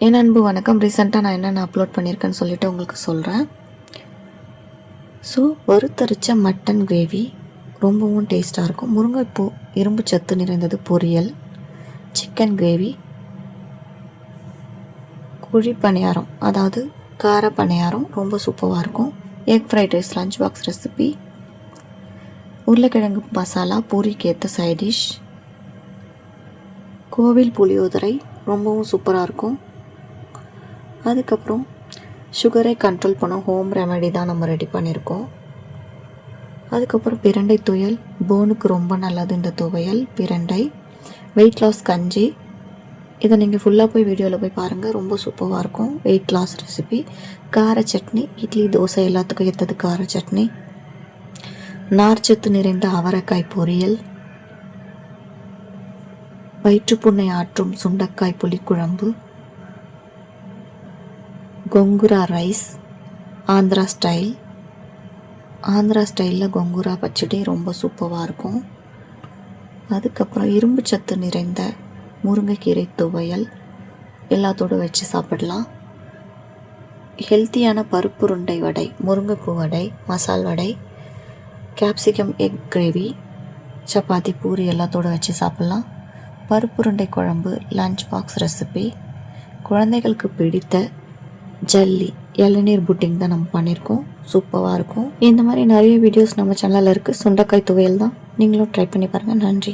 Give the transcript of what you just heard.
என் அன்பு வணக்கம். ரீசெண்டாக நான் என்னென்ன அப்லோட் பண்ணியிருக்கேன்னு சொல்லிவிட்டு உங்களுக்கு சொல்கிறேன். ஸோ வறுத்தரிச்ச மட்டன் கிரேவி ரொம்பவும் டேஸ்ட்டாக இருக்கும். முருங்கைப்பூ இரும்பு சத்து நிறைந்தது பொரியல், சிக்கன் கிரேவி, குழி பணியாரம் அதாவது கார பணியாரம் ரொம்ப சூப்பராக இருக்கும். Egg fried rice lunch box recipe, உருளைக்கிழங்கு மசாலா பூரிக்கு ஏற்ற சைடிஷ், கோவில் புளியோதரை ரொம்பவும் சூப்பராக இருக்கும். அதுக்கப்புறம் சுகரை கண்ட்ரோல் பண்ண ஹோம் ரெமெடி தான் நம்ம ரெடி பண்ணியிருக்கோம். அதுக்கப்புறம் பிரண்டை துவையல், போனுக்கு ரொம்ப நல்லது இந்த துவையல் பிரண்டை. வெயிட் லாஸ் கஞ்சி, இதை நீங்கள் ஃபுல்லாக போய் வீடியோவில் போய் பாருங்கள், ரொம்ப சூப்பராக இருக்கும். Weight loss recipe. கார சட்னி, இட்லி தோசை எல்லாத்துக்கும் ஏற்றது கார சட்னி. நார்ச்சத்து நிறைந்த அவரைக்காய் பொரியல், வயிற்றுப்புண்ணை ஆற்றும் சுண்டைக்காய் புளிக்குழம்பு, கொங்குரா ரைஸ், ஆந்திரா ஸ்டைலில் கொங்குரா பச்சடி ரொம்ப சூப்பராக இருக்கும். அதுக்கப்புறம் இரும்பு சத்து நிறைந்த முருங்கைக்கீரை துவையல் எல்லாத்தோடு வச்சு சாப்பிடலாம். ஹெல்த்தியான பருப்புருண்டை வடை, முருங்கைப்பூ வடை, மசால் vada, capsicum egg gravy, chapati puri எல்லாத்தோடு வச்சு சாப்பிட்லாம். பருப்புருண்டை குழம்பு லஞ்ச் பாக்ஸ் ரெசிபி. குழந்தைகளுக்கு பிடித்த ஜல்லி இளநீர் புட்டிங் தான் நம்ம பண்ணியிருக்கோம், சூப்பராக இருக்கும். இந்த மாதிரி நிறைய வீடியோஸ் நம்ம சேனலில் இருக்குது. சுண்டைக்காய் துவையல் தான், நீங்களும் ட்ரை பண்ணி பாருங்கள். நன்றி.